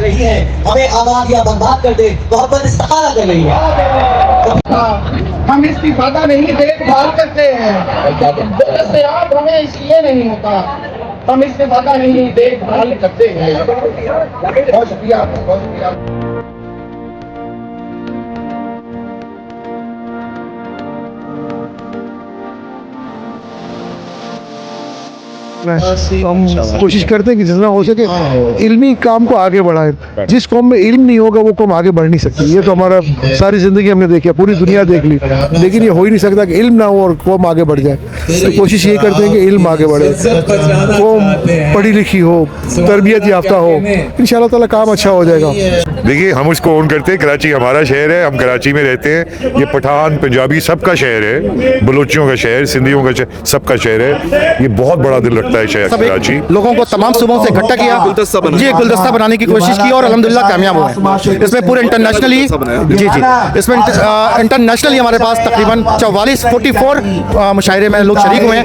रही है, हमें आबाद या बर्बाद कर दे, मोहब्बत इस्तिखारा कर रही है। हम इस्तीफादा नहीं देखभाल करते हैं, दस्तयाब हमें इसलिए नहीं होता, हम इस्तीफादा नहीं देखभाल करते हैं। बहुत शुक्रिया, बहुत शुक्रिया। हम कोशिश करते हैं कि जितना हो सके इल्मी काम को आगे बढ़ाएं। जिस कौम में इल्म नहीं होगा वो कौम आगे बढ़ नहीं सकती। ये तो हमारा सारी ज़िंदगी हमने देखा, पूरी दुनिया देख ली, लेकिन ये हो ही नहीं सकता कि इल्म ना हो और कौम आगे बढ़ जाए। तो कोशिश ये करते हैं कि इल्म आगे बढ़े, कौम पढ़ी लिखी हो, तरबियत याफ्ता हो, इंशाअल्लाह ताला काम अच्छा हो जाएगा। देखिए, हम उसको ओन करते हैं। कराची हमारा शहर है, हम कराची में रहते हैं। ये पठान पंजाबी सबका शहर है, बलोचियों का शहर, सिंधियों का शहर, सबका शहर है। ये बहुत बड़ा दिल रखता है शहर कराची। लोगों को तमाम सूबों से इकट्ठा किया, जी गुलदस्ता बनाने की कोशिश की और अल्हम्दुलिल्लाह कामयाब हुए। इसमें पूरे इंटरनेशनली इसमें इंटरनेशनली हमारे पास तकरीबन 44 मुशायरे में लोग शरीक हुए हैं।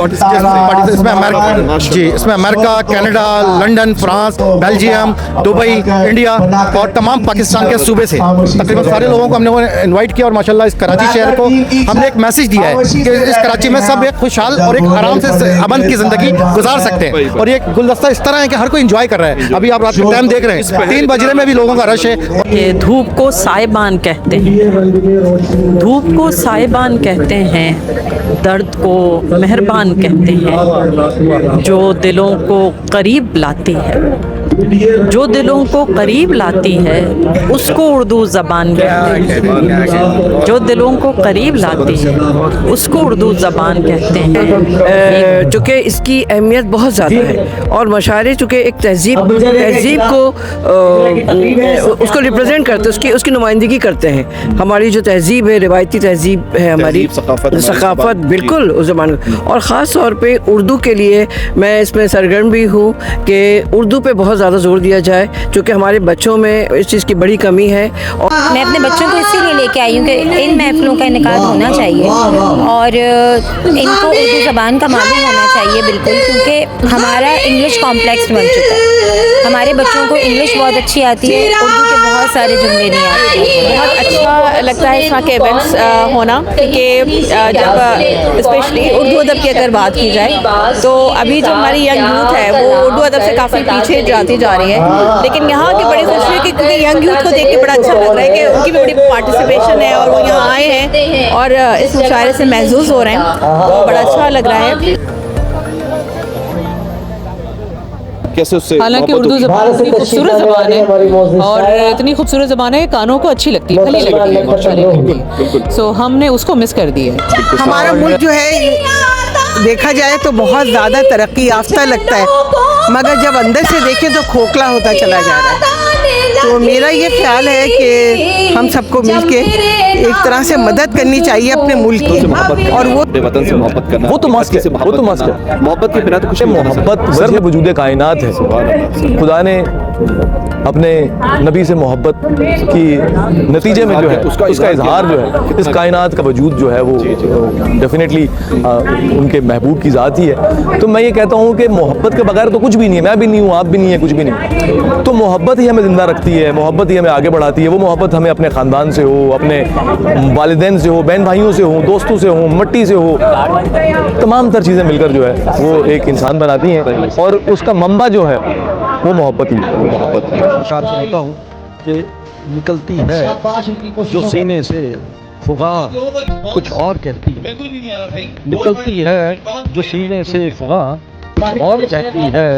इसमें America, Canada, London, France, Belgium, Dubai, India और तमाम पाकिस्तान के सूबे से तकरीबन सारे लोगों को हमने इनवाइट किया। और माशाल्लाह इस कराची शहर को हमने एक मैसेज दिया है कि इस कराची में सब एक खुशहाल और एक आराम से अमन की ज़िंदगी गुजार सकते हैं। और ये गुलदस्ता इस तरह है कि हर कोई एंजॉय कर रहा है। अभी आप रात के टाइम देख रहे हैं 3 बज रहे में भी लोगों का रश है। ये धूप को साइबान कहते हैं, धूप को साइबान कहते हैं, दर्द को मेहरबान कहते हैं, जो दिलों को करीब लाती है, जो दिलों को करीब लाती है उसको उर्दू ज़बान कहते हैं, जो दिलों को करीब लाती है उसको उर्दू ज़बान कहते हैं। चूँकि इसकी अहमियत बहुत ज़्यादा है और मशायरे चूँकि एक तहज़ीब को उसको रिप्रेजेंट करते हैं, उसकी नुमाइंदगी करते हैं। हमारी जो तहज़ीब है, रिवायती तहज़ीब है हमारी, सकाफ़त बिल्कुल उस ज़बान। और ख़ास तौर पे उर्दू के लिए मैं इसमें सरगर्म भी हूँ कि उर्दू पे बहुत ज़्यादा जोर दिया जाए, क्योंकि हमारे बच्चों में इस चीज़ की बड़ी कमी है। और मैं अपने बच्चों को इसीलिए लेके आई हूँ कि इन महफिलों का इनेकाद होना चाहिए और इनको उर्दू ज़बान का मालूम होना चाहिए बिल्कुल, क्योंकि हमारा इंग्लिश कॉम्प्लेक्स बन चुका है। हमारे बच्चों को इंग्लिश बहुत अच्छी आती है, उर्दू के बहुत सारे जुमले नहीं आते। बहुत अच्छा लगता है इस तरह के इवेंट्स होना, क्योंकि जब स्पेशली उर्दू अदब की अगर बात की जाए तो अभी जो हमारी यंग यूथ है वो उर्दू अदब से काफ़ी पीछे जाती जा रही है। लेकिन यहाँ की बड़ी खुशी है कि क्योंकि यंग यूथ को देख के बड़ा अच्छा लग रहा है कि उनकी भी बड़ी पार्टिसिपेशन है और वो यहाँ आए हैं और इस मुशायरे से महसूस हो रहे हैं, तो बड़ा अच्छा लग रहा है। हालांकि उर्दू ज़बान इतनी खूबसूरत ज़बान है और इतनी खूबसूरत ज़बान है, कानों को अच्छी लगती है, भली लगती है, माशाल्लाह लगती है। सो हमने उसको मिस कर दिया है। हमारा मुल्क जो है देखा जाए तो बहुत ज़्यादा तरक्की याफ्ता लगता है, मगर जब अंदर से देखें तो खोखला होता चला जा रहा है। तो मेरा ये ख्याल है कि हम सबको मिलके एक तरह से मदद करनी चाहिए अपने मुल्क की, और वो वतन से मोहब्बत करना, वो तो मस्त है, वो तो मस्त है। मोहब्बत के बिना तो कुछ मोहब्बत सर वजूद कायनात है। खुदा ने अपने नबी से मोहब्बत की नतीजे में जो है उसका इजहार जो है इस कायनात का वजूद जो है वो डेफिनेटली उनके महबूब की ज़ात ही है। तो मैं ये कहता हूँ कि मोहब्बत के बगैर तो कुछ भी नहीं है, मैं भी नहीं हूँ, आप भी नहीं है, कुछ भी नहीं। तो मोहब्बत ही हमें ज़िंदा रखती है, मोहब्बत ही हमें आगे बढ़ाती है। वो मोहब्बत हमें अपने ख़ानदान से हो, अपने वालिदैन से हो, बहन भाइयों से हो, दोस्तों से हो, मिट्टी से हो, तमाम तर चीज़ें मिलकर जो है वो एक इंसान बनाती हैं और उसका मंबा जो है वो मोहब्बत ही है। होता हूँ कि निकलती है जो सीने से फुगा कुछ और कहती है, निकलती है जो सीने से फुगा और कहती है।